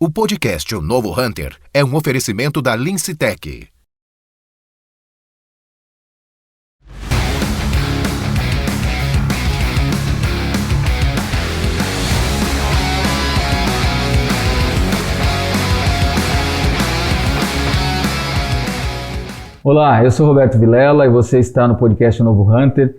O podcast O Novo Hunter é um oferecimento da Lince Tech. Olá, eu sou Roberto Vilela e você está no podcast O Novo Hunter.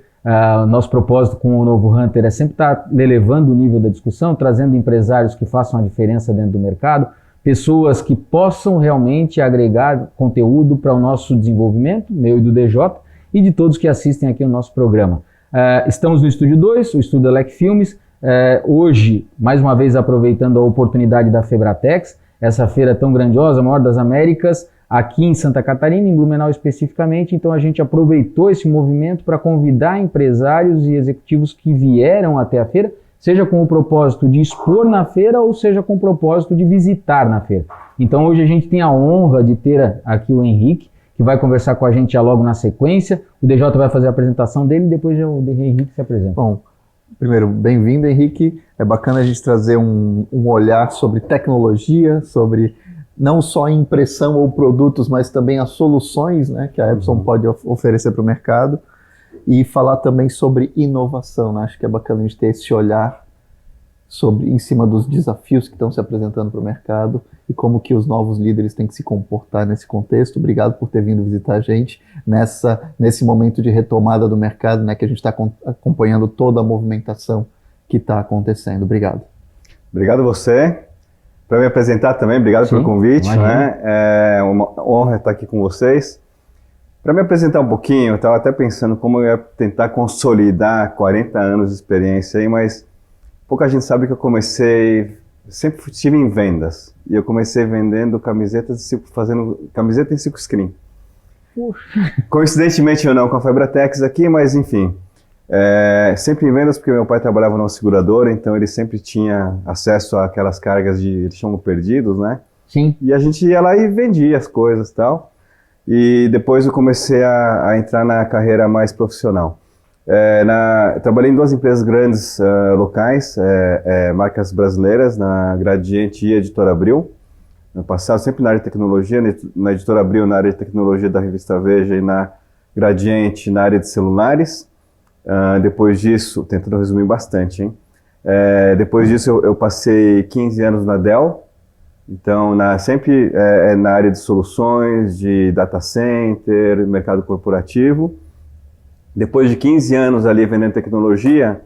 Nosso propósito com o Novo Hunter é sempre estar elevando o nível da discussão, trazendo empresários que façam a diferença dentro do mercado, pessoas que possam realmente agregar conteúdo para o nosso desenvolvimento, meu e do DJ, e de todos que assistem aqui ao nosso programa. Estamos no Estúdio 2, o Estúdio Elec Filmes, hoje, mais uma vez aproveitando a oportunidade da Febratex, essa feira tão grandiosa, a maior das Américas, aqui em Santa Catarina, em Blumenau especificamente. Então a gente aproveitou esse movimento para convidar empresários e executivos que vieram até a feira, seja com o propósito de expor na feira ou seja com o propósito de visitar na feira. Então hoje a gente tem a honra de ter aqui o Henrique, que vai conversar com a gente já logo na sequência. O DJ vai fazer a apresentação dele e depois o Henrique se apresenta. Bom, primeiro, bem-vindo, Henrique. É bacana a gente trazer um olhar sobre tecnologia, sobre não só impressão ou produtos, mas também as soluções, né, que a Epson pode oferecer para o mercado, e falar também sobre inovação, né? Acho que é bacana a gente ter esse olhar em cima dos desafios que estão se apresentando para o mercado e como que os novos líderes têm que se comportar nesse contexto. Obrigado por ter vindo visitar a gente nesse momento de retomada do mercado, né, que a gente está acompanhando toda a movimentação que está acontecendo. Obrigado. Obrigado a você. Para me apresentar também, obrigado pelo convite, né? É uma honra estar aqui com vocês. Para me apresentar um pouquinho, eu estava até pensando como eu ia tentar consolidar 40 anos de experiência aí, mas pouca gente sabe que eu sempre estive em vendas, e eu comecei vendendo fazendo camiseta em silk screen. Coincidentemente ou não com a Febratex aqui, mas enfim. Sempre em vendas, porque meu pai trabalhava numa seguradora, então ele sempre tinha acesso àquelas cargas eles chamam perdidos, né? Sim. E a gente ia lá e vendia as coisas e tal. E depois eu comecei a entrar na carreira mais profissional. Trabalhei em duas empresas grandes locais, marcas brasileiras, na Gradiente e Editora Abril. No passado, sempre na área de tecnologia, na Editora Abril, na área de tecnologia da revista Veja, e na Gradiente, na área de celulares. Depois disso, tentando resumir bastante, hein? Depois disso eu passei 15 anos na Dell, então sempre na área de soluções, de data center, mercado corporativo. Depois de 15 anos ali vendendo tecnologia,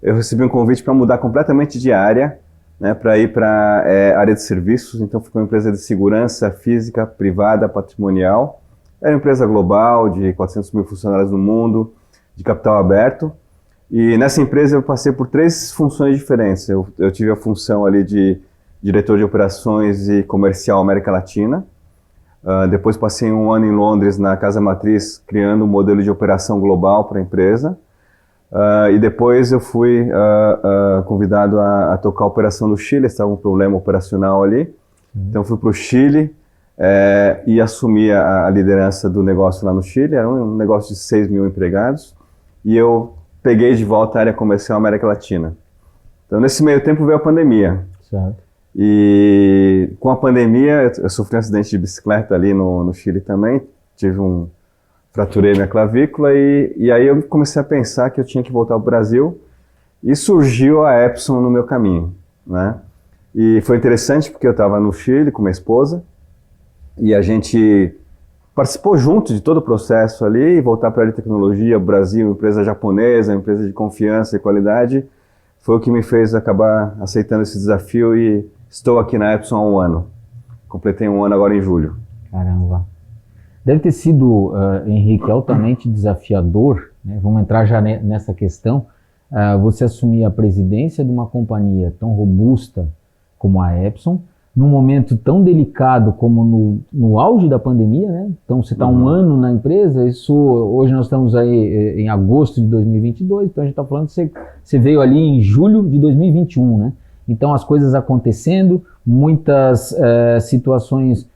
eu recebi um convite para mudar completamente de área, né, para ir para a área de serviços. Então fui com uma empresa de segurança física, privada, patrimonial. Era uma empresa global de 400 mil funcionários no mundo, de capital aberto, e nessa empresa eu passei por 3 funções diferentes. Eu tive a função ali de diretor de operações e comercial América Latina. Depois passei 1 ano em Londres, na Casa Matriz, criando um modelo de operação global para a empresa. E depois eu fui convidado a tocar a operação no Chile. Estava um problema operacional ali. Então fui para o Chile e assumi a liderança do negócio lá no Chile. Era um negócio de 6 mil empregados. E eu peguei de volta a área comercial América Latina. Então, nesse meio tempo veio a pandemia. Certo. E com a pandemia, eu sofri um acidente de bicicleta ali no Chile também. Fraturei minha clavícula e aí eu comecei a pensar que eu tinha que voltar ao Brasil. E surgiu a Epson no meu caminho, né? E foi interessante porque eu estava no Chile com minha esposa e a gente participou junto de todo o processo ali, e voltar para a área de tecnologia, Brasil, empresa japonesa, empresa de confiança e qualidade, foi o que me fez acabar aceitando esse desafio e estou aqui na Epson há 1 ano. Completei 1 ano agora em julho. Caramba. Deve ter sido, Henrique, altamente desafiador, né? Vamos entrar já nessa questão, você assumir a presidência de uma companhia tão robusta como a Epson, num momento tão delicado como no auge da pandemia, né? Então você está 1 ano na empresa, hoje nós estamos aí em agosto de 2022, então a gente está falando que você veio ali em julho de 2021, né? Então as coisas acontecendo, muitas situações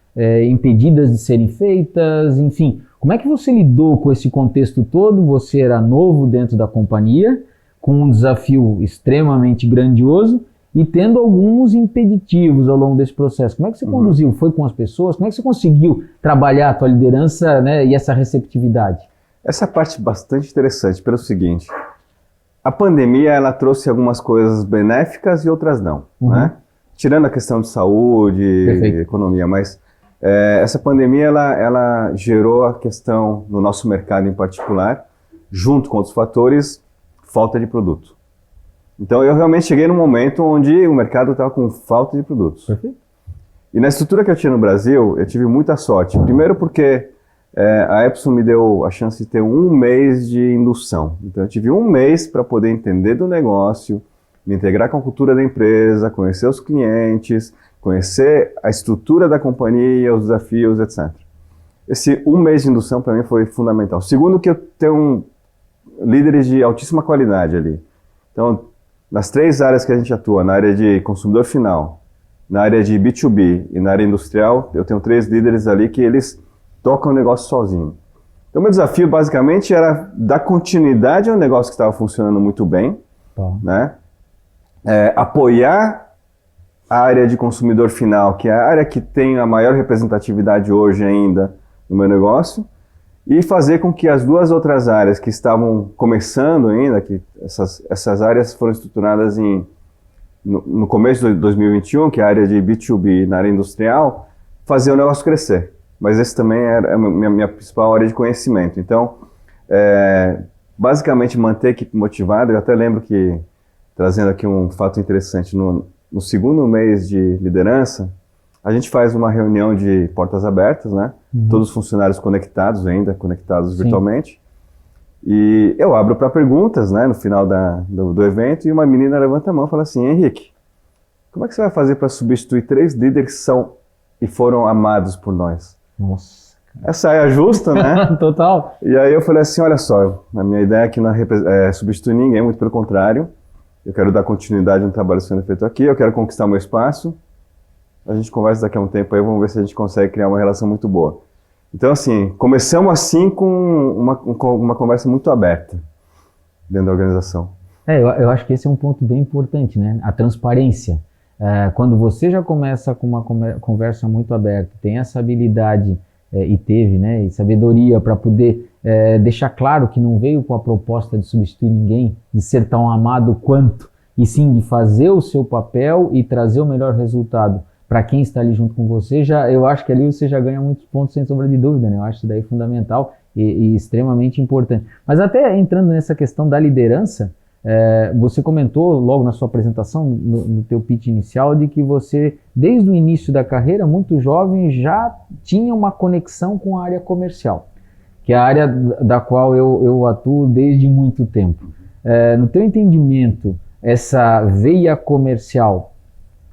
impedidas de serem feitas, enfim. Como é que você lidou com esse contexto todo? Você era novo dentro da companhia, com um desafio extremamente grandioso, e tendo alguns impeditivos ao longo desse processo. Como é que você conduziu? Foi com as pessoas? Como é que você conseguiu trabalhar a tua liderança, né, e essa receptividade? Essa parte bastante interessante, pelo seguinte, a pandemia ela trouxe algumas coisas benéficas e outras não, né? Tirando a questão de saúde, economia, mas essa pandemia ela gerou a questão no nosso mercado em particular, junto com outros fatores, falta de produto. Então eu realmente cheguei num momento onde o mercado estava com falta de produtos. Perfeito. E na estrutura que eu tinha no Brasil, eu tive muita sorte. Primeiro porque a Epson me deu a chance de ter 1 mês de indução. Então eu tive 1 mês para poder entender do negócio, me integrar com a cultura da empresa, conhecer os clientes, conhecer a estrutura da companhia, os desafios, etc. Esse 1 mês de indução para mim foi fundamental. Segundo que eu tenho líderes de altíssima qualidade ali. Então, nas 3 áreas que a gente atua, na área de consumidor final, na área de B2B e na área industrial, eu tenho 3 líderes ali que eles tocam o negócio sozinho. Então, meu desafio basicamente era dar continuidade ao negócio que estava funcionando muito bem, né? Apoiar a área de consumidor final, que é a área que tem a maior representatividade hoje ainda no meu negócio, e fazer com que as 2 outras áreas que estavam começando ainda, que essas áreas foram estruturadas no começo de 2021, que é a área de B2B na área industrial, fazer o negócio crescer. Mas esse também era a minha principal área de conhecimento. Então, basicamente manter a equipe motivada. Eu até lembro que, trazendo aqui um fato interessante, no 2º mês de liderança, a gente faz uma reunião de portas abertas, né? Todos os funcionários conectados virtualmente. E eu abro para perguntas, né, no final do evento, e uma menina levanta a mão e fala assim: Henrique, como é que você vai fazer para substituir 3 líderes que são e foram amados por nós? Nossa. Essa é a justa, né? Total. E aí eu falei assim, olha só, a minha ideia aqui não é substituir ninguém, muito pelo contrário. Eu quero dar continuidade no trabalho sendo feito aqui, eu quero conquistar o meu espaço. A gente conversa daqui a um tempo aí, vamos ver se a gente consegue criar uma relação muito boa. Então, assim, começamos assim com uma conversa muito aberta dentro da organização. Eu acho que esse é um ponto bem importante, né? A transparência. Quando você já começa com uma conversa muito aberta, tem essa habilidade e teve, né, e sabedoria para poder deixar claro que não veio com a proposta de substituir ninguém, de ser tão amado quanto, e sim de fazer o seu papel e trazer o melhor resultado para quem está ali junto com você, eu acho que ali você já ganha muitos pontos sem sombra de dúvida, né? Eu acho isso daí fundamental e extremamente importante. Mas até entrando nessa questão da liderança, você comentou logo na sua apresentação, no teu pitch inicial, de que você, desde o início da carreira, muito jovem, já tinha uma conexão com a área comercial, que é a área da qual eu atuo desde muito tempo. No teu entendimento, essa veia comercial,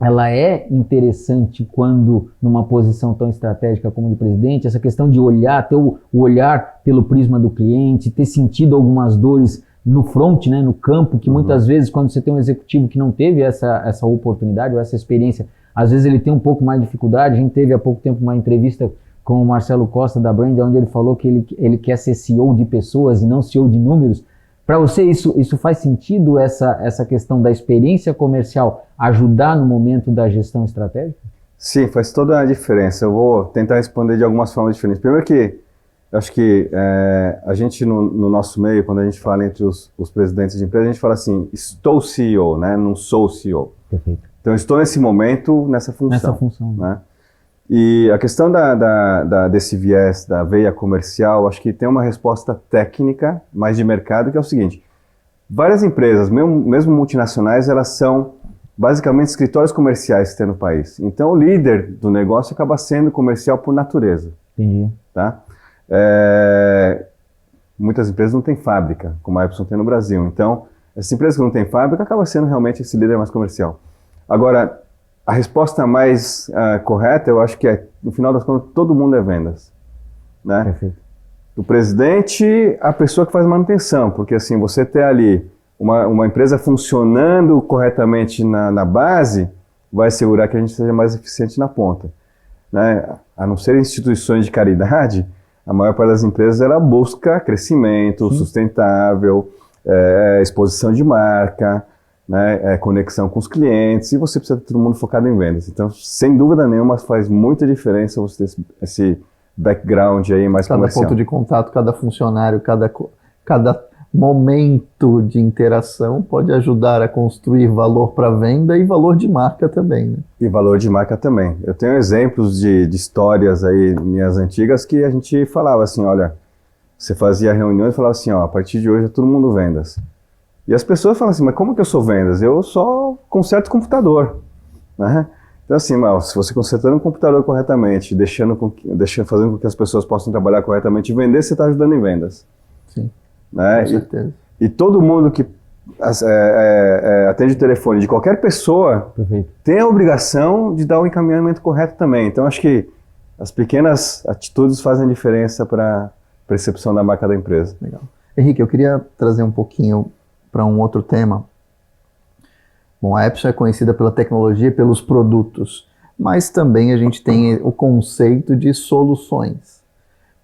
ela é interessante quando numa posição tão estratégica como de presidente, essa questão de olhar, ter o olhar pelo prisma do cliente, ter sentido algumas dores no front, né, no campo, que muitas vezes quando você tem um executivo que não teve essa oportunidade ou essa experiência, às vezes ele tem um pouco mais de dificuldade. A gente teve há pouco tempo uma entrevista com o Marcelo Costa da Brand, onde ele falou que ele quer ser CEO de pessoas e não CEO de números. Para você isso faz sentido, essa questão da experiência comercial ajudar no momento da gestão estratégica? Sim, faz toda a diferença. Eu vou tentar responder de algumas formas diferentes. Primeiro que eu acho que a gente no nosso meio, quando a gente fala entre os presidentes de empresa, a gente fala assim, estou CEO, né? Não sou CEO. Perfeito. Então eu estou nesse momento, nessa função. Né? E a questão desse viés da veia comercial, acho que tem uma resposta técnica, mais de mercado, que é o seguinte: várias empresas, mesmo multinacionais, elas são basicamente escritórios comerciais que tem no país. Então o líder do negócio acaba sendo comercial por natureza. Entendi. Tá? Muitas empresas não têm fábrica, como a Epson tem no Brasil. Então, essas empresas que não têm fábrica acabam sendo realmente esse líder mais comercial. Agora, a resposta mais correta, eu acho que no final das contas, todo mundo é vendas. Né? Perfeito. Do presidente à pessoa que faz manutenção, porque assim, você ter ali uma empresa funcionando corretamente na base, vai assegurar que a gente seja mais eficiente na ponta. Né? A não ser instituições de caridade, a maior parte das empresas ela busca crescimento sustentável, exposição de marca. né, conexão com os clientes, e você precisa ter todo mundo focado em vendas. Então, sem dúvida nenhuma, faz muita diferença você ter esse background aí mais comercial. Cada ponto de contato, cada funcionário, cada momento de interação pode ajudar a construir valor para venda e valor de marca também, né? E valor de marca também. Eu tenho exemplos de histórias aí minhas antigas que a gente falava assim, olha, você fazia reunião e falava assim, ó, a partir de hoje é todo mundo vendas. E as pessoas falam assim, mas como que eu sou vendas? Eu só conserto computador, né? Então assim, se você consertando um computador corretamente, fazendo com que as pessoas possam trabalhar corretamente e vender, você está ajudando em vendas. Sim, né? com certeza. E todo mundo que atende o telefone de qualquer pessoa tem a obrigação de dar o encaminhamento correto também. Então acho que as pequenas atitudes fazem diferença para a percepção da marca da empresa. Legal. Henrique, eu queria trazer um pouquinho para um outro tema. Bom, a Epson é conhecida pela tecnologia e pelos produtos, mas também a gente tem o conceito de soluções.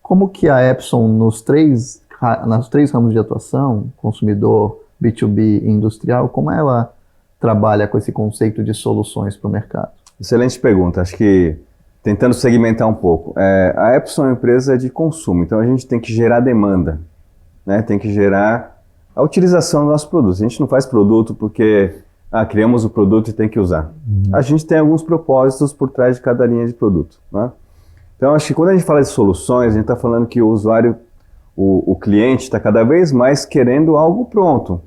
Como que a Epson, nos três ramos de atuação, consumidor, B2B e industrial, como ela trabalha com esse conceito de soluções para o mercado? Excelente pergunta. Acho que, tentando segmentar um pouco, a Epson é uma empresa de consumo, então a gente tem que gerar demanda, né? Tem que gerar a utilização dos nossos produtos. A gente não faz produto porque criamos o produto e tem que usar. A gente tem alguns propósitos por trás de cada linha de produto, né? Então, acho que quando a gente fala de soluções, a gente está falando que o usuário, o cliente, está cada vez mais querendo algo pronto.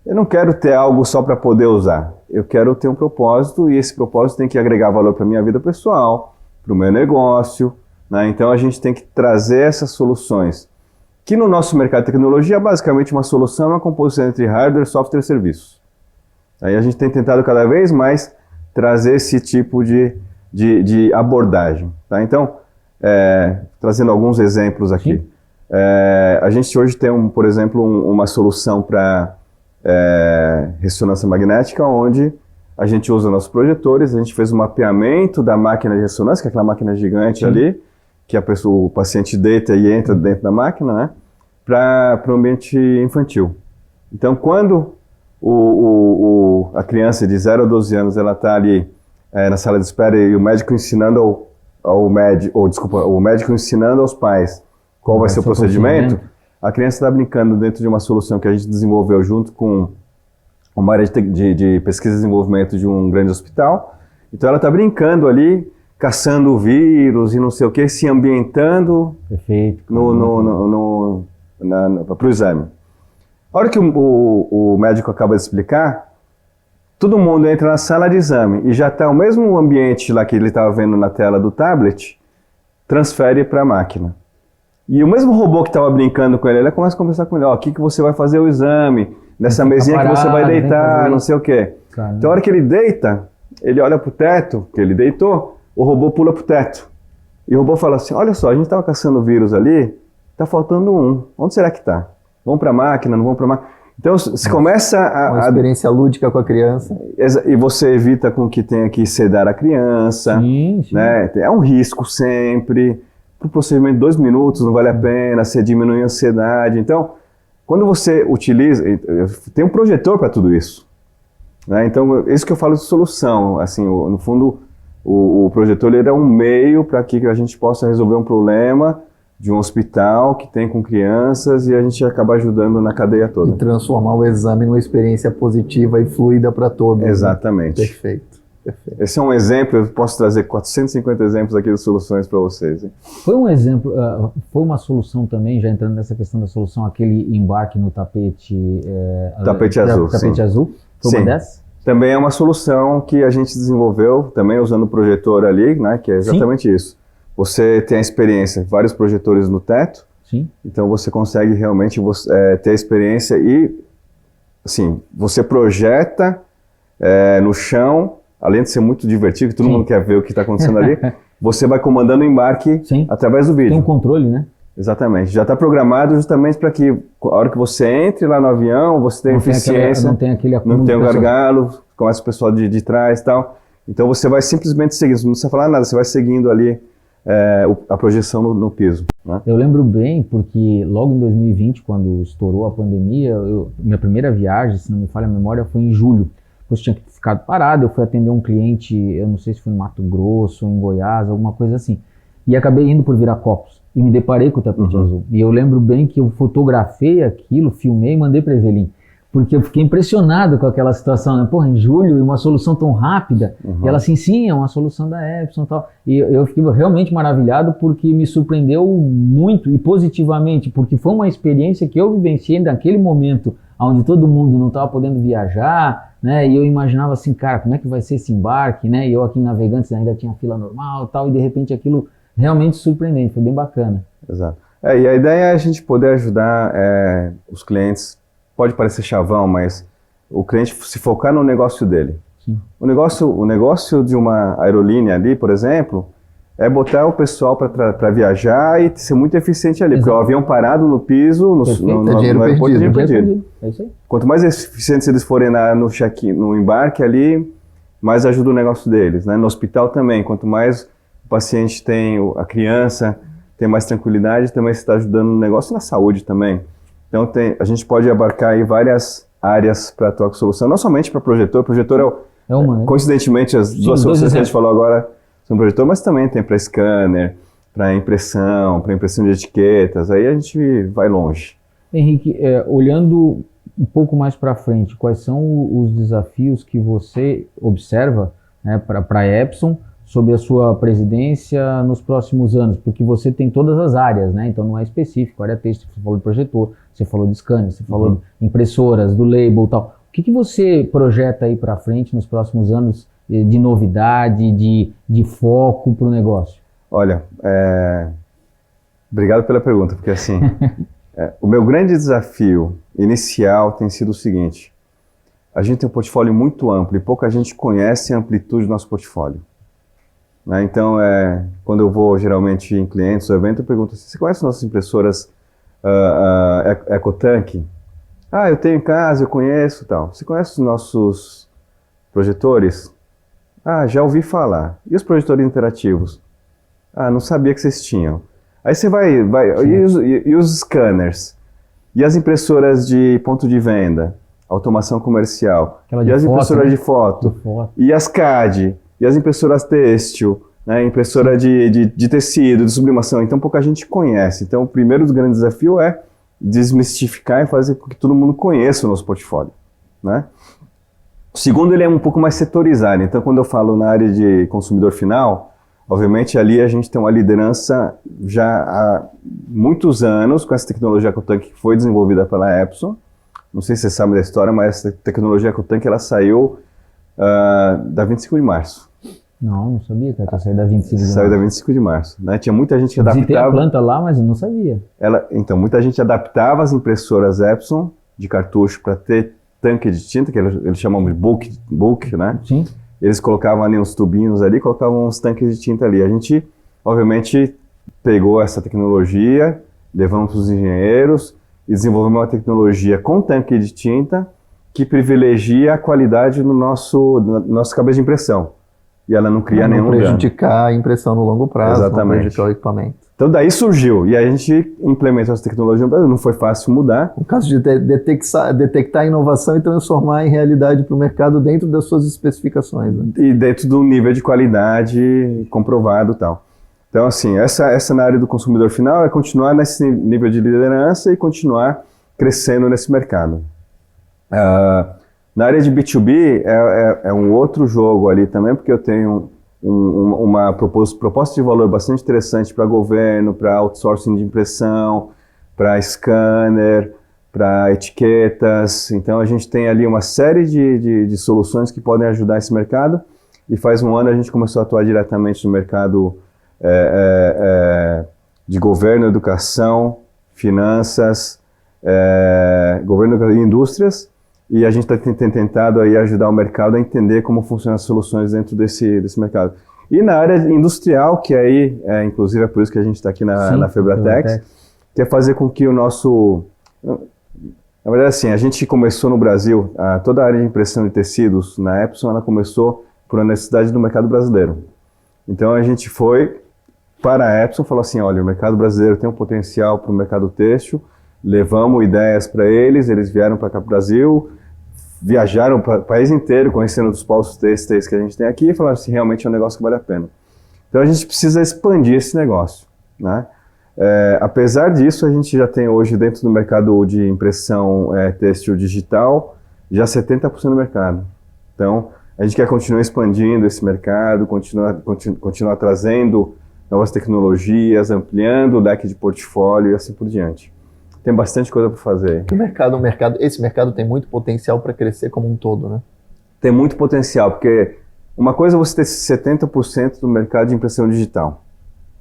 Eu não quero ter algo só para poder usar. Eu quero ter um propósito e esse propósito tem que agregar valor para a minha vida pessoal, para o meu negócio, né? Então, a gente tem que trazer essas soluções. Que no nosso mercado de tecnologia, basicamente uma solução é uma composição entre hardware, software e serviços. Aí a gente tem tentado cada vez mais trazer esse tipo de abordagem. Tá? Então, trazendo alguns exemplos aqui. A gente hoje tem, por exemplo, uma solução para ressonância magnética, onde a gente usa nossos projetores, a gente fez um mapeamento da máquina de ressonância, que é aquela máquina gigante ali, que o paciente deita e entra dentro da máquina, né, para o ambiente infantil. Então, quando a criança de 0 a 12 anos ela está ali na sala de espera e o médico ensinando o médico ensinando aos pais qual vai ser o procedimento, a criança está brincando dentro de uma solução que a gente desenvolveu junto com uma área de pesquisa e desenvolvimento de um grande hospital. Então ela está brincando ali, caçando o vírus e não sei o que, se ambientando para o exame. A hora que o médico acaba de explicar, todo mundo entra na sala de exame e já está o mesmo ambiente lá que ele estava vendo na tela do tablet, transfere para a máquina. E o mesmo robô que estava brincando com ele começa a conversar com ele, aqui que você vai fazer o exame, nessa mesinha que você vai deitar, não sei o quê. Caramba. Então a hora que ele deita, ele olha para o teto, que ele deitou, o robô pula para o teto. E o robô fala assim, olha só, a gente estava caçando vírus ali, está faltando um, onde será que está? Vamos para a máquina, não vamos para a máquina? Então se começa uma experiência lúdica com a criança. E você evita com que tenha que sedar a criança, sim. Né? É um risco sempre. Para o procedimento de 2 minutos não vale a pena, você diminui a ansiedade. Então, quando você utiliza, tem um projetor para tudo isso, né? Então, isso que eu falo de solução, assim, no fundo, o projetor ele é um meio para que a gente possa resolver um problema de um hospital que tem com crianças e a gente acaba ajudando na cadeia toda. E transformar o exame numa experiência positiva e fluida para todos. Exatamente. Né? Perfeito. Esse é um exemplo, eu posso trazer 450 exemplos aqui de soluções para vocês. Hein? Foi um exemplo, foi uma solução também, já entrando nessa questão da solução, aquele embarque no tapete... tapete azul, tapete sim. azul? Foi uma dessas? Também é uma solução que a gente desenvolveu, também usando o projetor ali, né, que é exatamente isso. Você tem a experiência, vários projetores no teto, sim. Então você consegue realmente ter a experiência e, assim, você projeta no chão, além de ser muito divertido, todo mundo quer ver o que está acontecendo ali, você vai comandando o embarque através do vídeo. Tem um controle, né? Exatamente. Já está programado justamente para que a hora que você entre lá no avião, você tenha eficiência, não tem aquele acúmulo, não tem um gargalo, começa o pessoal de trás e tal. Então você vai simplesmente seguindo, não precisa falar nada, você vai seguindo ali a projeção no piso, né? Eu lembro bem, porque logo em 2020, quando estourou a pandemia, minha primeira viagem, se não me falha a memória, foi em julho. Depois tinha ficado parado, eu fui atender um cliente, eu não sei se foi no Mato Grosso, em Goiás, alguma coisa assim. E acabei indo por Viracopos e me deparei com o tapete azul. E eu lembro bem que eu fotografei aquilo, filmei e mandei para Evelyn. Porque eu fiquei impressionado com aquela situação, né? Porra, em julho, uma solução tão rápida. E ela assim, sim, é uma solução da Epson e tal. E eu fiquei realmente maravilhado porque me surpreendeu muito e positivamente, porque foi uma experiência que eu vivenciei naquele momento, onde todo mundo não estava podendo viajar, né? E eu imaginava assim, cara, como é que vai ser esse embarque, né? E eu aqui em Navegantes ainda tinha fila normal e tal, e de repente aquilo realmente surpreendente, foi bem bacana. Exato. E a ideia é a gente poder ajudar os clientes. Pode parecer chavão, mas o cliente se focar no negócio dele. Sim. O negócio de uma aerolínea ali, por exemplo, é botar o pessoal para viajar e ser muito eficiente ali. Porque o avião parado no piso, no aeroporto, é dinheiro perdido. É isso aí. Quanto mais eficientes eles forem no check-in, no embarque ali, mais ajuda o negócio deles, né? No hospital também, quanto mais o paciente tem, a criança tem mais tranquilidade, também você está ajudando no negócio e na saúde também. Então a gente pode abarcar aí várias áreas para atuar com solução, não somente para projetor. Projetor é uma, né? Coincidentemente, as duas soluções que a gente falou agora são projetor, mas também tem para scanner, para impressão de etiquetas, aí a gente vai longe. Henrique, olhando um pouco mais para frente, quais são os desafios que você observa, né, para a Epson sob a sua presidência nos próximos anos? Porque você tem todas as áreas, né? Então não é específico, área têxtil, você falou de projetor, você falou de scanner, você falou de impressoras, do label e tal. O que você projeta aí para frente nos próximos anos de novidade, de foco para o negócio? Olha, obrigado pela pergunta, porque assim, o meu grande desafio inicial tem sido o seguinte: a gente tem um portfólio muito amplo e pouca gente conhece a amplitude do nosso portfólio. Né? Então, quando eu vou geralmente em clientes ou evento, eu pergunto assim: você conhece nossas impressoras EcoTank? Ah, eu tenho em casa, eu conheço tal. Você conhece os nossos projetores? Ah, já ouvi falar. E os projetores interativos? Ah, não sabia que vocês tinham. Aí você vai e os scanners? E as impressoras de ponto de venda? Automação comercial? E as impressoras de foto? E as CAD? E as impressoras têxtil? Né? Impressora de tecido, de sublimação? Então pouca gente conhece. Então o primeiro dos grandes desafios é desmistificar e fazer com que todo mundo conheça o nosso portfólio. Né? O segundo, ele é um pouco mais setorizado. Então quando eu falo na área de consumidor final, obviamente ali a gente tem uma liderança já há muitos anos com essa tecnologia EcoTank que foi desenvolvida pela Epson. Não sei se você sabe da história, mas essa tecnologia EcoTank ela saiu da 25 de março. Não sabia que ela saiu da 25 de março. Saiu da 25 de março. Né? Tinha muita gente que adaptava... Visitei a planta lá, mas eu não sabia. Então, muita gente adaptava as impressoras Epson de cartucho para ter tanque de tinta, que eles chamam de bulk, né? Sim. Eles colocavam ali uns tubinhos ali, colocavam uns tanques de tinta ali. A gente, obviamente, pegou essa tecnologia, levamos para os engenheiros e desenvolvemos uma tecnologia com tanque de tinta que privilegia a qualidade no nosso cabeça de impressão. E ela não cria nenhum dano. Não prejudicar a impressão no longo prazo, Exatamente. Não prejudicar o equipamento. Então daí surgiu, e a gente implementou essa tecnologia no Brasil, não foi fácil mudar. O caso de detectar a inovação e transformar em realidade para o mercado dentro das suas especificações. Né? E dentro do nível de qualidade comprovado e tal. Então assim, essa na área do consumidor final é continuar nesse nível de liderança e continuar crescendo nesse mercado. Na área de B2B é um outro jogo ali também, porque eu tenho uma proposta de valor bastante interessante para governo, para outsourcing de impressão, para scanner, para etiquetas. Então a gente tem ali uma série de soluções que podem ajudar esse mercado, e faz um ano a gente começou a atuar diretamente no mercado de governo, educação, finanças, governo e indústrias. E a gente está tentado aí ajudar o mercado a entender como funcionam as soluções dentro desse mercado. E na área industrial, que aí, inclusive é por isso que a gente está aqui na Febratex, que é fazer com que o nosso... Na verdade, assim, a gente começou no Brasil, toda a área de impressão de tecidos na Epson, ela começou por uma necessidade do mercado brasileiro. Então a gente foi para a Epson, falou assim, olha, o mercado brasileiro tem um potencial para o mercado têxtil, levamos ideias para eles vieram para cá para o Brasil, viajaram para o país inteiro, conhecendo os polos têxteis que a gente tem aqui e falaram assim, realmente é um negócio que vale a pena. Então a gente precisa expandir esse negócio, né? Apesar disso, a gente já tem hoje dentro do mercado de impressão têxtil digital, já 70% do mercado. Então, a gente quer continuar expandindo esse mercado, continuar trazendo novas tecnologias, ampliando o leque de portfólio e assim por diante. Tem bastante coisa para fazer. Esse mercado tem muito potencial para crescer como um todo, né? Tem muito potencial, porque uma coisa é você ter 70% do mercado de impressão digital.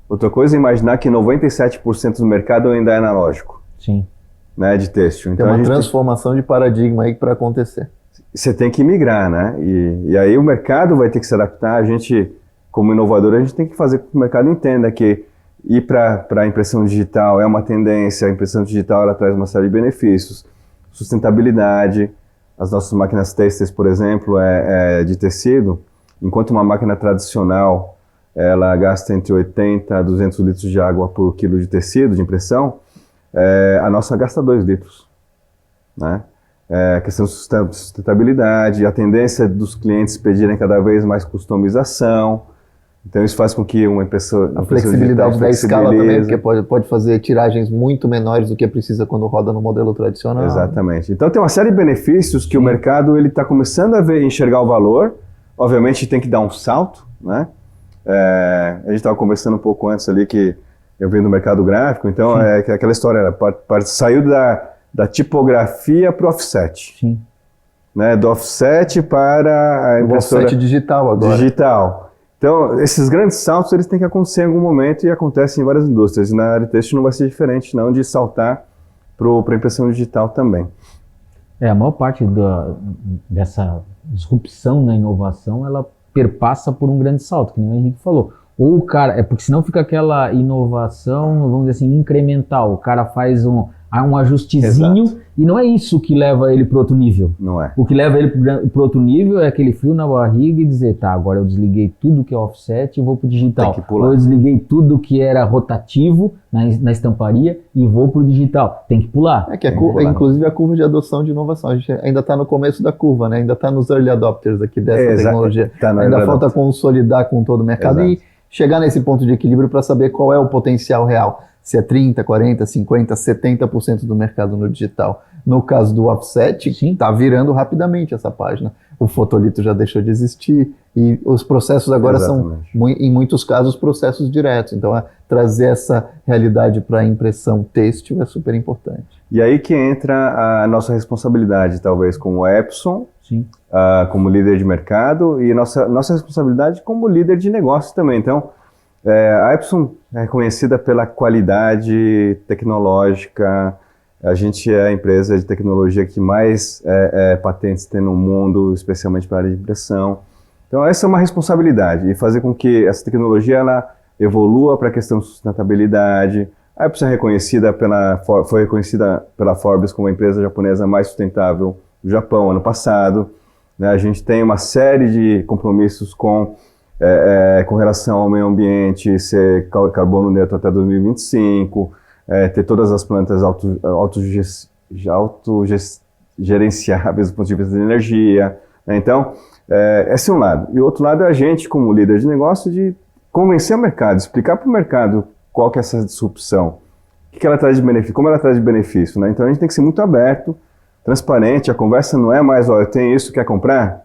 Outra coisa é imaginar que 97% do mercado ainda é analógico. Sim. Né, de têxtil. Então, tem uma transformação de paradigma aí para acontecer. Você tem que migrar, né? E aí o mercado vai ter que se adaptar. A gente, como inovador, a gente tem que fazer com que o mercado entenda que ir para a impressão digital é uma tendência. A impressão digital ela traz uma série de benefícios. Sustentabilidade. As nossas máquinas têxteis, por exemplo, de tecido. Enquanto uma máquina tradicional ela gasta entre 80 a 200 litros de água por quilo de tecido, de impressão, a nossa gasta 2 litros. Né? A questão de sustentabilidade, a tendência dos clientes pedirem cada vez mais customização. Então isso faz com que uma impressora... A flexibilidade da escala também, porque pode fazer tiragens muito menores do que precisa quando roda no modelo tradicional. Exatamente. Então tem uma série de benefícios que o mercado está começando a enxergar o valor. Obviamente tem que dar um salto, né? A gente estava conversando um pouco antes ali que eu venho do mercado gráfico, então aquela história, saiu da tipografia para o offset. Sim. Né? Do offset para a impressora... O offset digital agora. Digital. Então, esses grandes saltos, eles têm que acontecer em algum momento e acontecem em várias indústrias. E na área têxtil não vai ser diferente, não, de saltar para a impressão digital também. A maior parte dessa disrupção na inovação, ela perpassa por um grande salto, que nem o Henrique falou. Ou o cara, porque senão fica aquela inovação, vamos dizer assim, incremental. O cara faz um ajustezinho. Exato. E não é isso que leva ele para outro nível. Não é. O que leva ele para outro nível é aquele frio na barriga e dizer, tá, agora eu desliguei tudo que é offset e vou para o digital. Tem que pular. Ou eu desliguei tudo que era rotativo na estamparia e vou para o digital. Tem que pular. Inclusive a curva de adoção de inovação. A gente ainda está no começo da curva, né? Ainda está nos early adopters aqui dessa tecnologia. Ainda falta consolidar com todo o mercado. Exato. E chegar nesse ponto de equilíbrio para saber qual é o potencial real. Se é 30%, 40%, 50%, 70% do mercado no digital. No caso do offset, está virando rapidamente essa página. O fotolito já deixou de existir e os processos agora são, em muitos casos, processos diretos. Então, trazer essa realidade para a impressão têxtil é super importante. E aí que entra a nossa responsabilidade, talvez, como Epson, como líder de mercado, e nossa responsabilidade como líder de negócio também. Então, a Epson é conhecida pela qualidade tecnológica. A gente é a empresa de tecnologia que mais patentes tem no mundo, especialmente para a área de impressão. Então essa é uma responsabilidade, e fazer com que essa tecnologia ela evolua para a questão de sustentabilidade. A Epson foi reconhecida pela Forbes como a empresa japonesa mais sustentável do Japão ano passado. Né? A gente tem uma série de compromissos com relação ao meio ambiente, ser carbono neutro até 2025, ter todas as plantas autogerenciáveis do ponto de vista de energia. Né? Então, esse é um lado. E o outro lado é a gente, como líder de negócio, de convencer o mercado, explicar para o mercado qual que é essa disrupção, o que ela traz de benefício, como ela traz de benefício. Né? Então, a gente tem que ser muito aberto, transparente. A conversa não é mais, eu tenho isso, quer comprar?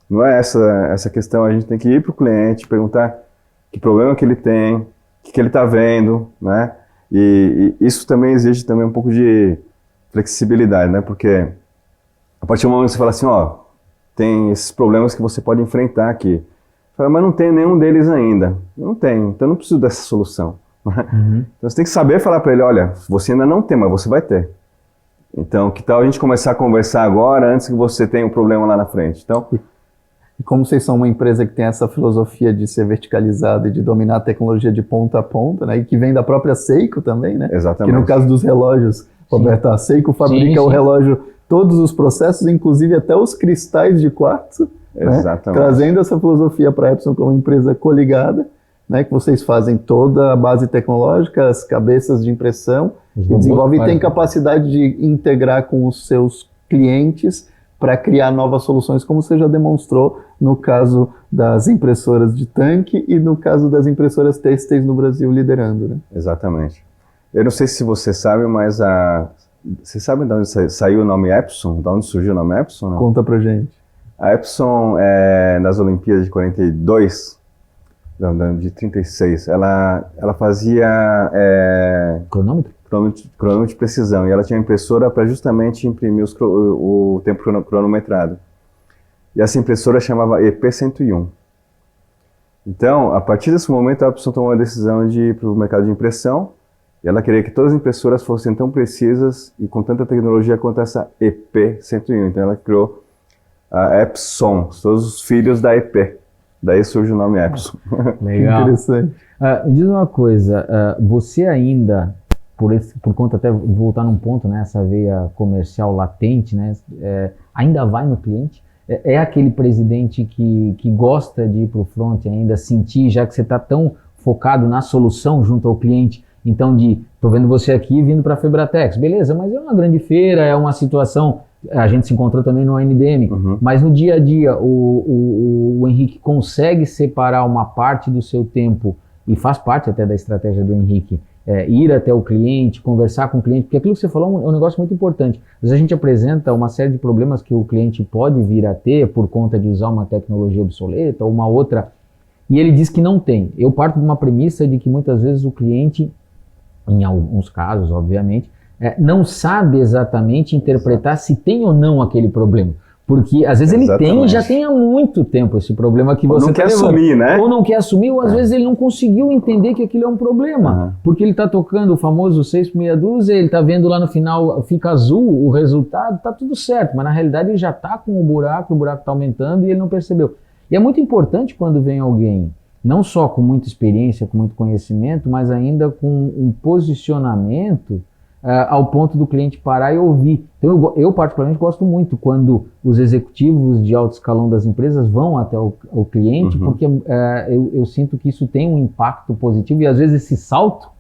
Não é essa questão. A gente tem que ir para o cliente, perguntar que problema que ele tem, o que ele está vendo, né? E isso também exige também um pouco de flexibilidade, né? Porque a partir do momento que você fala assim, tem esses problemas que você pode enfrentar aqui. Fala, mas não tem nenhum deles ainda. Eu não tenho, então eu não preciso dessa solução. Uhum. Então você tem que saber falar para ele, olha, você ainda não tem, mas você vai ter. Então, que tal a gente começar a conversar agora, antes que você tenha um problema lá na frente? Então... E como vocês são uma empresa que tem essa filosofia de ser verticalizada e de dominar a tecnologia de ponta a ponta, né, e que vem da própria Seiko também, né? Exatamente. Que no caso dos relógios, Roberto, a Seiko fabrica o relógio, todos os processos, inclusive até os cristais de quartzo, né, trazendo essa filosofia para a Epson como empresa coligada. né, que vocês fazem toda a base tecnológica, as cabeças de impressão, e desenvolvem e tem capacidade de integrar com os seus clientes para criar novas soluções, como você já demonstrou no caso das impressoras de tanque e no caso das impressoras têxteis no Brasil liderando, né? Exatamente. Eu não sei se você sabe, mas você sabe de onde saiu o nome Epson? De onde surgiu o nome Epson? Não? Conta pra gente. A Epson, nas Olimpíadas de 42, não, de 36, ela fazia cronômetro de precisão, e ela tinha impressora para justamente imprimir o tempo cronometrado. E essa impressora chamava EP101. Então, a partir desse momento, a Epson tomou a decisão de ir para o mercado de impressão, e ela queria que todas as impressoras fossem tão precisas e com tanta tecnologia quanto essa EP101. Então, ela criou a Epson, todos os filhos da EP. Daí surge o nome Epson. Legal. Interessante. Me diz uma coisa, você ainda, por conta até voltar num ponto, né, essa veia comercial latente, né, ainda vai no cliente? É aquele presidente que gosta de ir para o front ainda, sentir, já que você está tão focado na solução junto ao cliente, então tô vendo você aqui vindo para a Febratex, beleza, mas é uma grande feira, é uma situação, a gente se encontrou também no ANDM, mas no dia a dia o Henrique consegue separar uma parte do seu tempo, e faz parte até da estratégia do Henrique, ir até o cliente, conversar com o cliente, porque aquilo que você falou é um negócio muito importante. Às vezes a gente apresenta uma série de problemas que o cliente pode vir a ter por conta de usar uma tecnologia obsoleta ou uma outra, e ele diz que não tem. Eu parto de uma premissa de que muitas vezes o cliente, em alguns casos, obviamente, não sabe exatamente interpretar se tem ou não aquele problema. Porque às vezes ele tem e já tem há muito tempo esse problema que você não quer assumir, né? Ou não quer assumir, ou às vezes ele não conseguiu entender que aquilo é um problema. Porque ele está tocando o famoso 6 por meia dúzia, ele está vendo lá no final, fica azul o resultado, está tudo certo. Mas na realidade ele já está com o buraco está aumentando e ele não percebeu. E é muito importante quando vem alguém, não só com muita experiência, com muito conhecimento, mas ainda com um posicionamento ao ponto do cliente parar e ouvir. Então eu particularmente gosto muito quando os executivos de alto escalão das empresas vão até o cliente, porque eu sinto que isso tem um impacto positivo e às vezes esse salto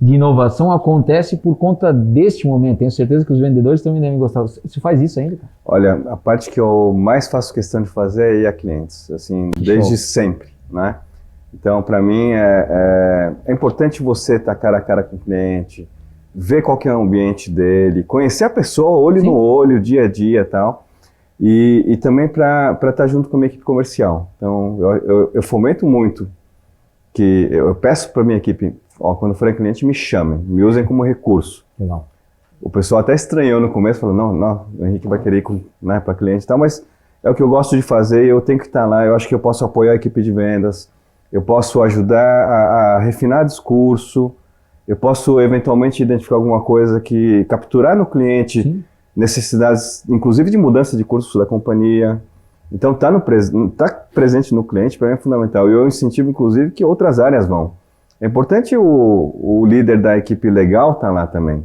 de inovação acontece por conta deste momento. Tenho certeza que os vendedores também devem gostar. Você faz isso ainda, cara? Olha, a parte que eu mais faço questão de fazer é ir a clientes, assim, desde sempre, né? Então, para mim, é importante você estar cara a cara com o cliente, ver qual que é o ambiente dele, conhecer a pessoa olho no olho, dia a dia e tal, e também para estar junto com a minha equipe comercial. Então, eu fomento muito que eu peço para minha equipe, quando forem cliente, me chamem, me usem como recurso. Legal. O pessoal até estranhou no começo, falou, não, o Henrique vai querer ir para cliente e tal, mas é o que eu gosto de fazer, eu tenho que estar lá, eu acho que eu posso apoiar a equipe de vendas, eu posso ajudar a refinar discurso, eu posso eventualmente identificar alguma coisa que capturar no cliente necessidades, inclusive de mudança de curso da companhia. Então, tá presente no cliente para mim é fundamental. E eu incentivo, inclusive, que outras áreas vão. É importante o líder da equipe legal estar lá também,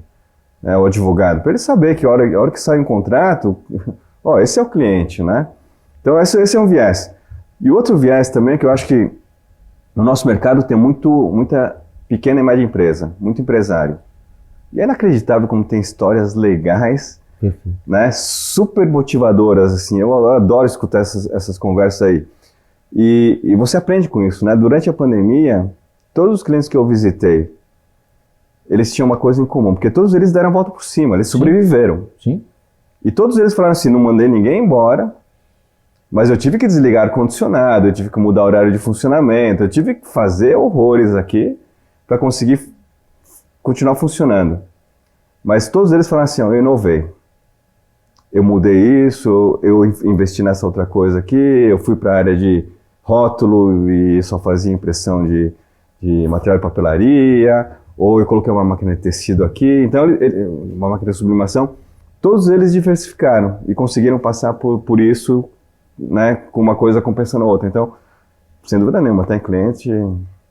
né, o advogado, para ele saber que a hora que sai um contrato, esse é o cliente, né? Então, esse é um viés. E outro viés também que eu acho que no nosso mercado tem muita pequena e média empresa, muito empresário. E é inacreditável como tem histórias legais, né, super motivadoras, assim, eu adoro escutar essas conversas aí. E você aprende com isso, né? Durante a pandemia, todos os clientes que eu visitei, eles tinham uma coisa em comum, porque todos eles deram a volta por cima, eles sobreviveram. Sim. E todos eles falaram assim, não mandei ninguém embora, mas eu tive que desligar ar-condicionado, eu tive que mudar o horário de funcionamento, eu tive que fazer horrores aqui para conseguir continuar funcionando. Mas todos eles falaram assim, eu inovei. Eu mudei isso, eu investi nessa outra coisa aqui, eu fui para a área de rótulo e só fazia impressão de material de papelaria, ou eu coloquei uma máquina de tecido aqui, então uma máquina de sublimação. Todos eles diversificaram e conseguiram passar por isso, né, com uma coisa compensando a outra. Então, sem dúvida nenhuma, tem cliente...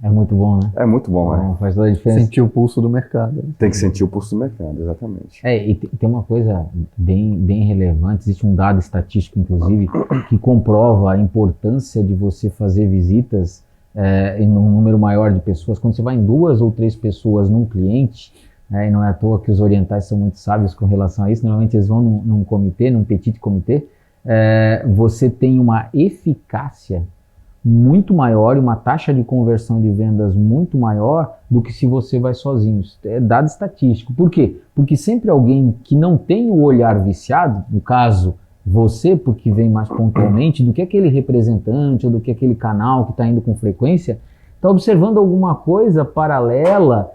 É muito bom, né? É muito bom, né? Faz toda a diferença. Sentir o pulso do mercado. Tem que sentir o pulso do mercado, exatamente. E tem uma coisa bem relevante, existe um dado estatístico, inclusive, que comprova a importância de você fazer visitas em um número maior de pessoas, quando você vai em 2 ou 3 pessoas num cliente, e não é à toa que os orientais são muito sábios com relação a isso, normalmente eles vão num comitê, num petit comitê, você tem uma eficácia muito maior e uma taxa de conversão de vendas muito maior do que se você vai sozinho. Isso é dado estatístico. Por quê? Porque sempre alguém que não tem o olhar viciado, no caso você, porque vem mais pontualmente, do que aquele representante ou do que aquele canal que está indo com frequência, está observando alguma coisa paralela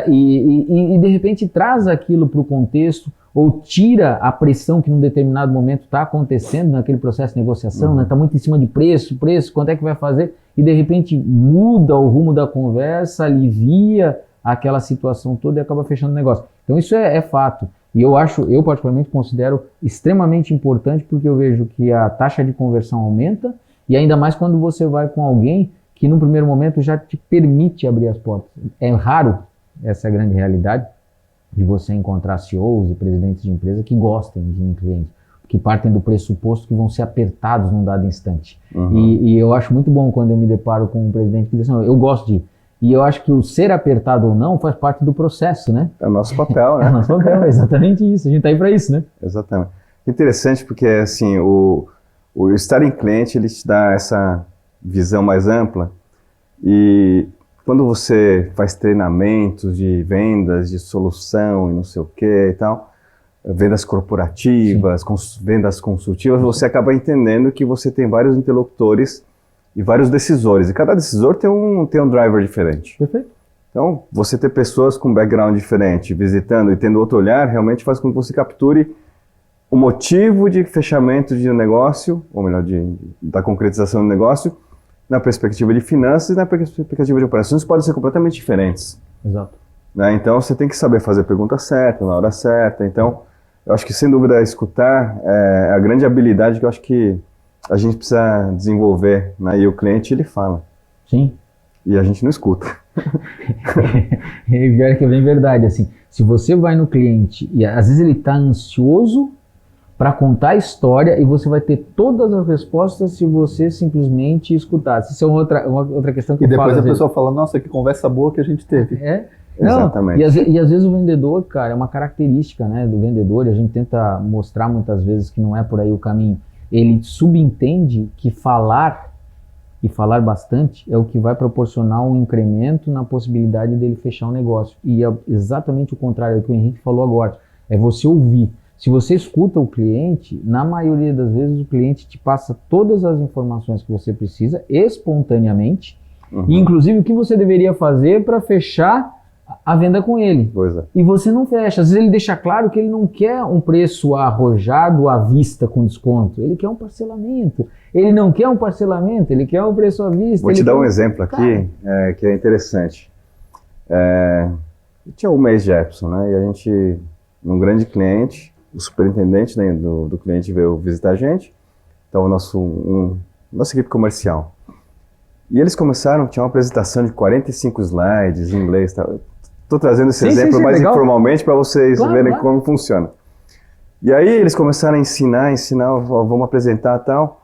e de repente traz aquilo para o contexto ou tira a pressão que num determinado momento está acontecendo naquele processo de negociação, está muito em cima de preço, quanto é que vai fazer, e de repente muda o rumo da conversa, alivia aquela situação toda e acaba fechando o negócio. Então isso é fato. E eu particularmente considero extremamente importante, porque eu vejo que a taxa de conversão aumenta, e ainda mais quando você vai com alguém que no primeiro momento já te permite abrir as portas. É raro, essa é a grande realidade, de você encontrar CEOs e presidentes de empresa que gostem de um cliente, que partem do pressuposto que vão ser apertados num dado instante. E eu acho muito bom quando eu me deparo com um presidente que diz assim, eu gosto de... E eu acho que o ser apertado ou não faz parte do processo, né? É o nosso papel, né? É o nosso papel, é exatamente isso. A gente tá aí para isso, né? Exatamente. Interessante porque, assim, o estar em cliente, ele te dá essa visão mais ampla, e quando você faz treinamentos de vendas, de solução e não sei o que e tal, vendas corporativas, vendas consultivas, você acaba entendendo que você tem vários interlocutores e vários decisores, e cada decisor tem um driver diferente. Perfeito. Então, você ter pessoas com background diferente, visitando e tendo outro olhar, realmente faz com que você capture o motivo de fechamento de um negócio, ou melhor, da concretização do negócio, na perspectiva de finanças e na perspectiva de operações podem ser completamente diferentes. Exato. Né? Então você tem que saber fazer a pergunta certa, na hora certa. Então eu acho que sem dúvida escutar é a grande habilidade que eu acho que a gente precisa desenvolver, né? E o cliente ele fala. Sim. E a gente não escuta. E pior é que é bem verdade, assim, se você vai no cliente e às vezes ele está ansioso para contar a história e você vai ter todas as respostas se você simplesmente escutar. Isso é uma outra questão que eu falo. E depois a pessoa fala, nossa, que conversa boa que a gente teve. Exatamente. E às vezes o vendedor, cara, é uma característica, né, do vendedor, e a gente tenta mostrar muitas vezes que não é por aí o caminho. Ele subentende que falar, e falar bastante, é o que vai proporcionar um incremento na possibilidade dele fechar um negócio. E é exatamente o contrário do que o Henrique falou agora. É você ouvir. Se você escuta o cliente, na maioria das vezes o cliente te passa todas as informações que você precisa espontaneamente, e inclusive o que você deveria fazer para fechar a venda com ele. Pois é. E você não fecha. Às vezes ele deixa claro que ele não quer um preço arrojado à vista com desconto. Ele quer um parcelamento. Ele não quer um parcelamento, ele quer um preço à vista. Vou te dar um exemplo aqui que é interessante. Eu tinha o mês de Epson, né? E a gente, num grande cliente, o superintendente, né, do cliente veio visitar a gente, então nossa equipe comercial. E eles começaram, tinha uma apresentação de 45 slides em inglês. Estou trazendo esse exemplo mais legal, informalmente para vocês verem como funciona. E aí eles começaram a ensinar, vamos apresentar e tal.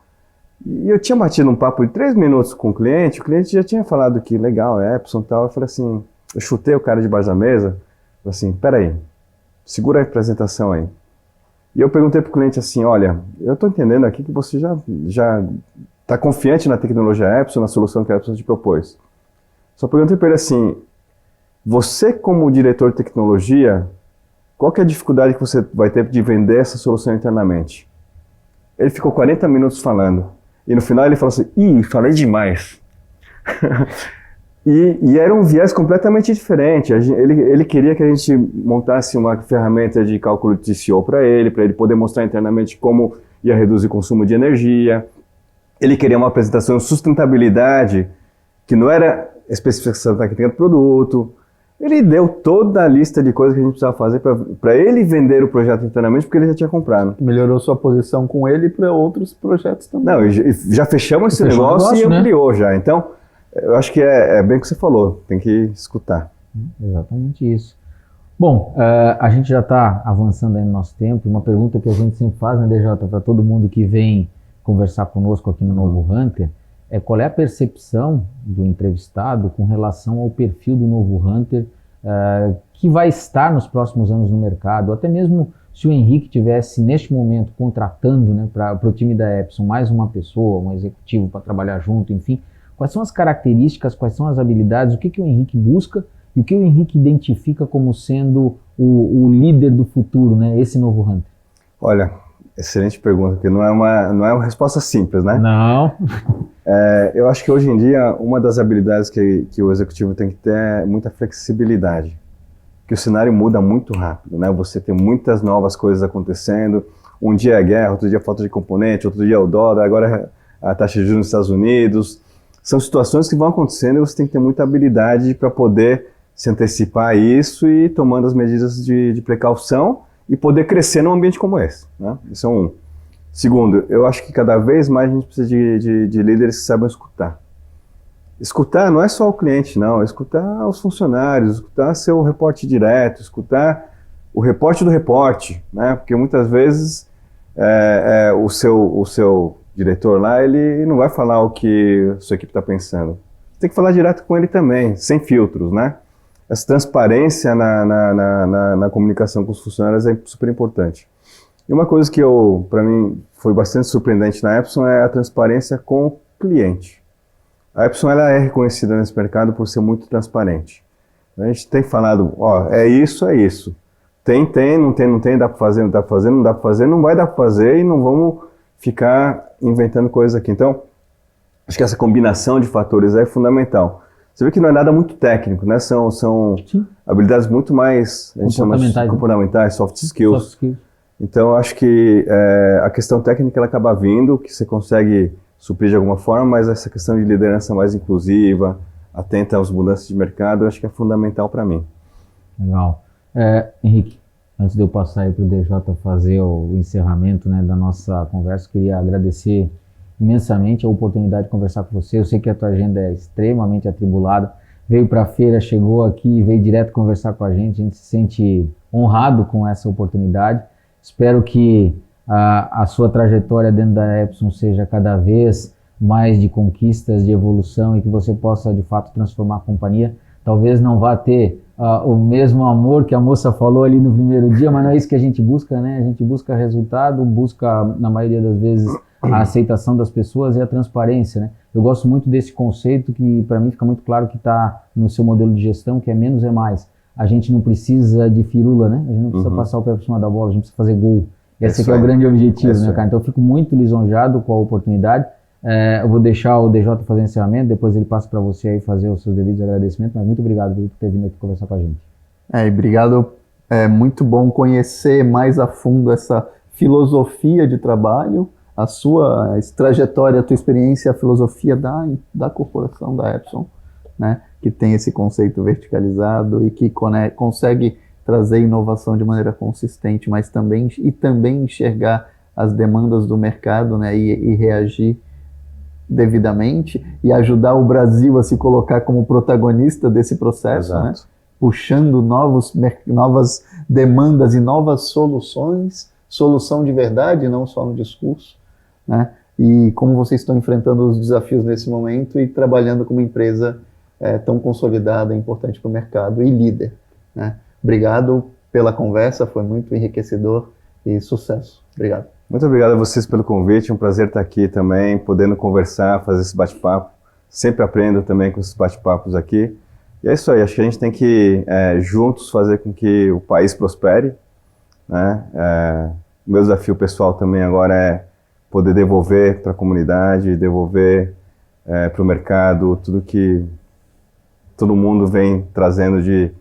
E eu tinha batido um papo de 3 minutos com o cliente já tinha falado que legal, é Epson e tal. Eu falei assim, eu chutei o cara debaixo da mesa, falei assim, peraí, segura a apresentação aí. E eu perguntei para o cliente assim, olha, eu estou entendendo aqui que você já está confiante na tecnologia Epson, na solução que a Epson te propôs. Só perguntei para ele assim, você como diretor de tecnologia, qual que é a dificuldade que você vai ter de vender essa solução internamente? Ele ficou 40 minutos falando. E no final ele falou assim, falei demais. E era um viés completamente diferente. Ele queria que a gente montasse uma ferramenta de cálculo de TCO para ele poder mostrar internamente como ia reduzir o consumo de energia. Ele queria uma apresentação de sustentabilidade, que não era especificação técnica do produto. Ele deu toda a lista de coisas que a gente precisava fazer para ele vender o projeto internamente, porque ele já tinha comprado. Melhorou sua posição com ele para outros projetos também. Não, já fechamos esse negócio e ampliou, né? Já. Então, eu acho que é bem o que você falou, tem que escutar. Exatamente isso. Bom, a gente já está avançando aí no nosso tempo. Uma pergunta que a gente sempre faz, né, DJ, para todo mundo que vem conversar conosco aqui no Novo Hunter, qual é a percepção do entrevistado com relação ao perfil do novo Hunter que vai estar nos próximos anos no mercado, até mesmo se o Henrique tivesse neste momento contratando, né, para o time da Epson mais uma pessoa, um executivo para trabalhar junto, enfim, quais são as características, quais são as habilidades, o que o Henrique busca e o que o Henrique identifica como sendo o líder do futuro, né, esse novo Hunter? Olha, excelente pergunta, porque não é uma resposta simples, né? Não. Eu acho que hoje em dia uma das habilidades que o executivo tem que ter é muita flexibilidade, que o cenário muda muito rápido, né? Você tem muitas novas coisas acontecendo, um dia é guerra, outro dia é falta de componente, outro dia é o dólar, agora é a taxa de juros nos Estados Unidos. São situações que vão acontecendo e você tem que ter muita habilidade para poder se antecipar a isso e ir tomando as medidas de precaução e poder crescer num ambiente como esse, né? Isso é um. Segundo, eu acho que cada vez mais a gente precisa de líderes que saibam escutar. Escutar não é só o cliente, não. É escutar os funcionários, escutar seu reporte direto, escutar o reporte do reporte, né? Porque muitas vezes o seu diretor lá, ele não vai falar o que a sua equipe está pensando. Tem que falar direto com ele também, sem filtros, né? Essa transparência na comunicação com os funcionários é super importante. E uma coisa que para mim, foi bastante surpreendente na Epson é a transparência com o cliente. A Epson ela é reconhecida nesse mercado por ser muito transparente. A gente tem falado, é isso. Tem, não tem, dá para fazer, não dá para fazer, não dá para fazer, não vai dar para fazer e não vamos ficar inventando coisas aqui. Então, acho que essa combinação de fatores é fundamental. Você vê que não é nada muito técnico, né? São habilidades muito mais, a gente chama de comportamentais, soft skills. Então, acho que a questão técnica ela acaba vindo, que você consegue suprir de alguma forma, mas essa questão de liderança mais inclusiva, atenta às mudanças de mercado, eu acho que é fundamental para mim. Legal. Henrique, antes de eu passar aí para o DJ fazer o encerramento, né, da nossa conversa, queria agradecer imensamente a oportunidade de conversar com você. Eu sei que a tua agenda é extremamente atribulada, veio para a feira, chegou aqui, veio direto conversar com a gente se sente honrado com essa oportunidade. Espero que a sua trajetória dentro da Epson seja cada vez mais de conquistas, de evolução e que você possa de fato transformar a companhia. Talvez não vá ter o mesmo amor que a moça falou ali no primeiro dia, mas não é isso que a gente busca, né? A gente busca resultado, busca na maioria das vezes a aceitação das pessoas e a transparência, né? Eu gosto muito desse conceito que para mim fica muito claro que está no seu modelo de gestão, que é menos é mais. A gente não precisa de firula, né? A gente não precisa passar o pé por cima da bola, a gente precisa fazer gol. Esse aqui é o grande objetivo, né, cara? Então eu fico muito lisonjeado com a oportunidade. Eu vou deixar o DJ fazer o encerramento, depois ele passa para você aí fazer os seus devidos agradecimentos, mas muito obrigado por ter vindo aqui conversar com a gente. Obrigado. É muito bom conhecer mais a fundo essa filosofia de trabalho, a sua trajetória, a tua experiência, a filosofia da corporação da Epson, né? Que tem esse conceito verticalizado e que consegue trazer inovação de maneira consistente, mas também enxergar as demandas do mercado, né, e reagir devidamente e ajudar o Brasil a se colocar como protagonista desse processo, né, puxando novas demandas e novas soluções, solução de verdade, não só no discurso, né, e como vocês estão enfrentando os desafios nesse momento e trabalhando como empresa tão consolidada, importante para o mercado e líder, né. Obrigado pela conversa, foi muito enriquecedor e sucesso. Obrigado. Muito obrigado a vocês pelo convite, é um prazer estar aqui também, podendo conversar, fazer esse bate-papo. Sempre aprendo também com esses bate-papos aqui. E é isso aí, acho que a gente tem que juntos fazer com que o país prospere, né? O meu desafio pessoal também agora é poder devolver para a comunidade, devolver para o mercado tudo que todo mundo vem trazendo de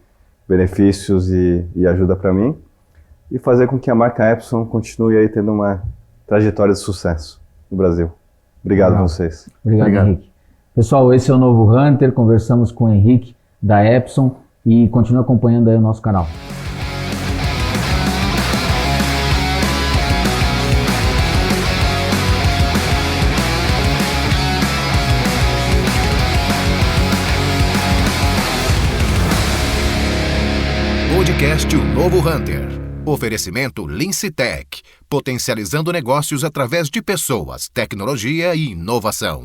benefícios e ajuda para mim, e fazer com que a marca Epson continue aí tendo uma trajetória de sucesso no Brasil. Obrigado a vocês. Obrigado, Henrique. Pessoal, esse é o Novo Hunter, conversamos com o Henrique da Epson e continue acompanhando aí o nosso canal. Podcast O Novo Hunter. Oferecimento Lince Tech, potencializando negócios através de pessoas, tecnologia e inovação.